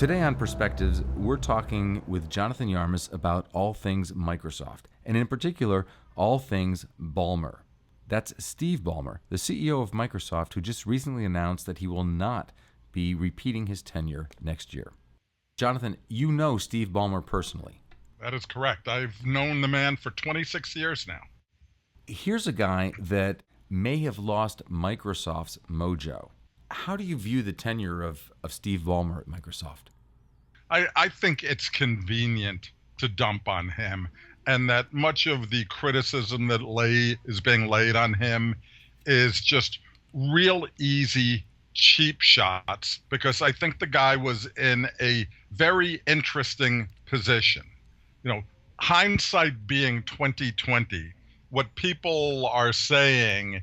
Today on Perspectives, we're talking with Jonathan Yarmis about all things Microsoft, and in particular, all things Ballmer. That's Steve Ballmer, the CEO of Microsoft, who just recently announced that he will not be repeating his tenure next year. Jonathan, you know Steve Ballmer personally. That is correct. I've known the man for 26 years now. Here's a guy that may have lost Microsoft's mojo. How do you view the tenure of Steve Ballmer at Microsoft? I think it's convenient to dump on him, and that much of the criticism that is being laid on him is just real easy, cheap shots, because I think the guy was in a very interesting position. Hindsight being 2020, what people are saying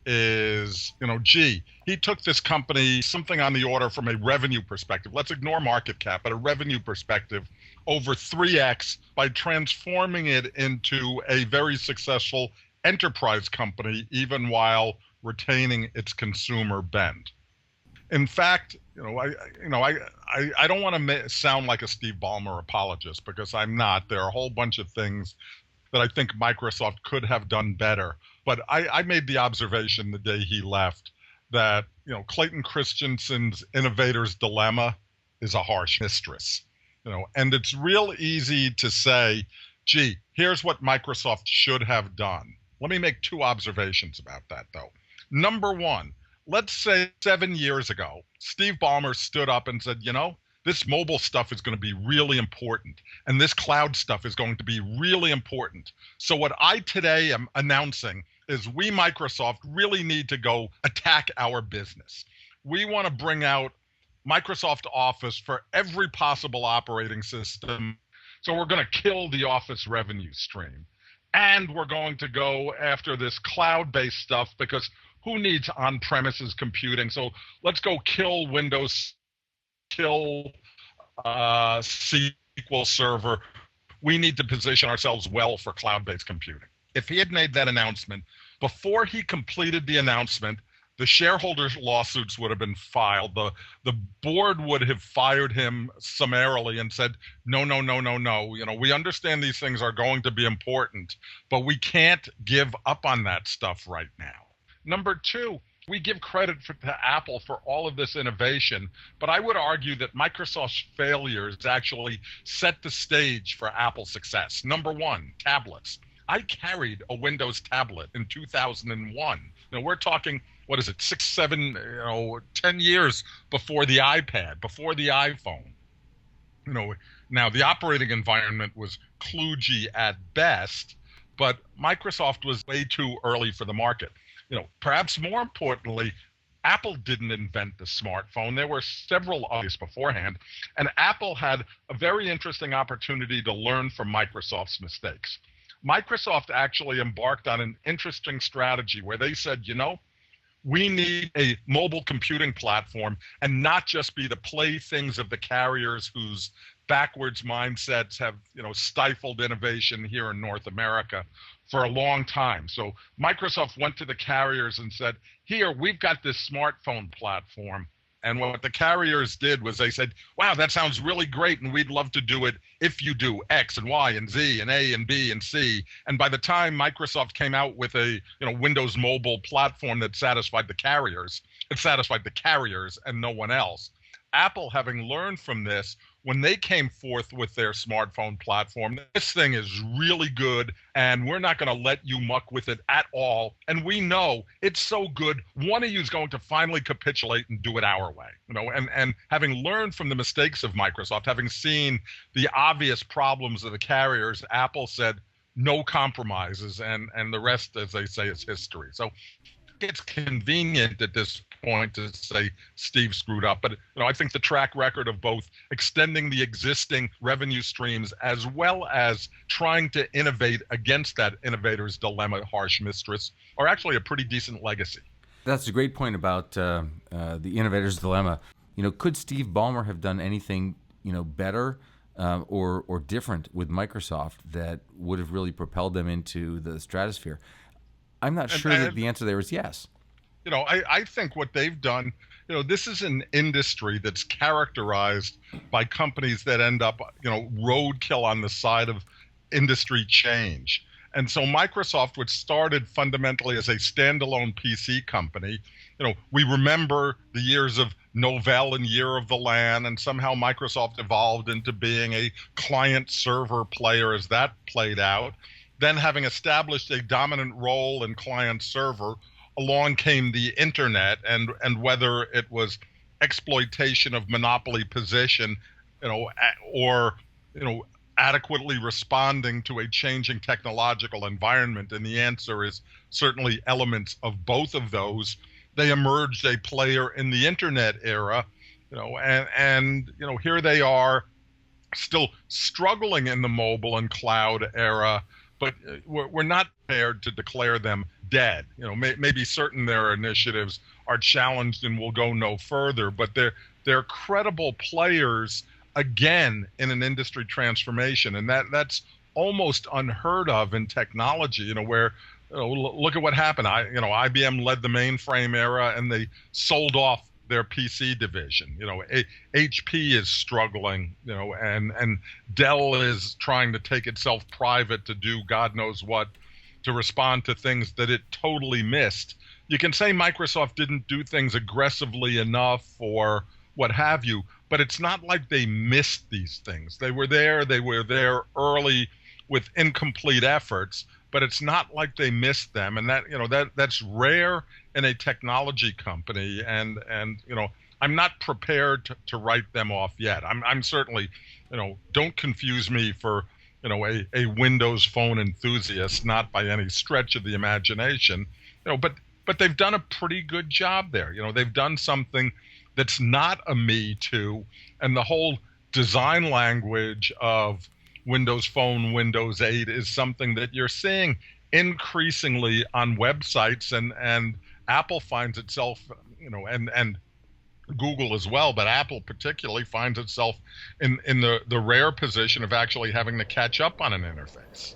is, gee, he took this company something on the order from a revenue perspective. Let's ignore market cap, but a revenue perspective over 3x by transforming it into a very successful enterprise company, even while retaining its consumer bent. In fact, I don't want to sound like a Steve Ballmer apologist, because I'm not. There are a whole bunch of things that I think Microsoft could have done better. But I made the observation the day he left that, Clayton Christensen's innovator's dilemma is a harsh mistress. And it's real easy to say, gee, here's what Microsoft should have done. Let me make two observations about that, though. Number one, let's say 7 years ago, Steve Ballmer stood up and said, this mobile stuff is going to be really important, and this cloud stuff is going to be really important. So what I today am announcing is we, Microsoft, really need to go attack our business. We want to bring out Microsoft Office for every possible operating system. So we're going to kill the Office revenue stream. And we're going to go after this cloud-based stuff, because who needs on-premises computing? So let's go kill Windows, kill SQL Server. We need to position ourselves well for cloud-based computing. If he had made that announcement, before he completed the announcement, the shareholders' lawsuits would have been filed. The board would have fired him summarily and said, no. We understand these things are going to be important, but we can't give up on that stuff right now. Number two, we give credit to Apple for all of this innovation, but I would argue that Microsoft's failures actually set the stage for Apple's success. Number one, tablets. I carried a Windows tablet in 2001. We're talking, 6, 7, 10 years before the iPad, before the iPhone. Now the operating environment was kludgy at best, but Microsoft was way too early for the market. Perhaps more importantly, Apple didn't invent the smartphone. There were several others beforehand, and Apple had a very interesting opportunity to learn from Microsoft's mistakes. Microsoft actually embarked on an interesting strategy where they said, we need a mobile computing platform and not just be the playthings of the carriers whose backwards mindsets have, stifled innovation here in North America for a long time. So Microsoft went to the carriers and said, here, we've got this smartphone platform. And what the carriers did was they said, wow, that sounds really great, and we'd love to do it if you do X and Y and Z and A and B and C. And by the time Microsoft came out with a Windows mobile platform that satisfied the carriers, it satisfied the carriers and no one else. Apple, having learned from this, when they came forth with their smartphone platform, this thing is really good, and we're not going to let you muck with it at all. And we know it's so good, one of you is going to finally capitulate and do it our way. And having learned from the mistakes of Microsoft, having seen the obvious problems of the carriers, Apple said, no compromises, and the rest, as they say, is history. So it's convenient at this point to say Steve screwed up, but I think the track record of both extending the existing revenue streams as well as trying to innovate against that innovator's dilemma, harsh mistress, are actually a pretty decent legacy. That's a great point about the innovator's dilemma. Could Steve Ballmer have done anything better or different with Microsoft that would have really propelled them into the stratosphere? I'm not sure that the answer there is yes. I think what they've done this is an industry that's characterized by companies that end up, roadkill on the side of industry change. And so Microsoft, which started fundamentally as a standalone PC company, we remember the years of Novell and Year of the LAN, and somehow Microsoft evolved into being a client server player as that played out. Then, having established a dominant role in client server, along came the internet, and whether it was exploitation of monopoly position, or adequately responding to a changing technological environment, and the answer is certainly elements of both of those. They emerged a player in the internet era, and here they are, still struggling in the mobile and cloud era, but we're not prepared to declare them dead. Maybe certain their initiatives are challenged and will go no further, but they're credible players again in an industry transformation, and that's almost unheard of in technology. Where look at what happened. IBM led the mainframe era, and they sold off their PC division. HP is struggling, and Dell is trying to take itself private to do God knows what, to respond to things that it totally missed. You can say Microsoft didn't do things aggressively enough or what have you, but it's not like they missed these things. They were there early with incomplete efforts, but it's not like they missed them. And that's rare in a technology company. And I'm not prepared to write them off yet. I'm certainly, don't confuse me for, a Windows Phone enthusiast, not by any stretch of the imagination, but they've done a pretty good job there. They've done something that's not a Me Too, and the whole design language of Windows Phone, Windows 8 is something that you're seeing increasingly on websites, and Apple finds itself, and Google as well, but Apple particularly finds itself in the rare position of actually having to catch up on an interface.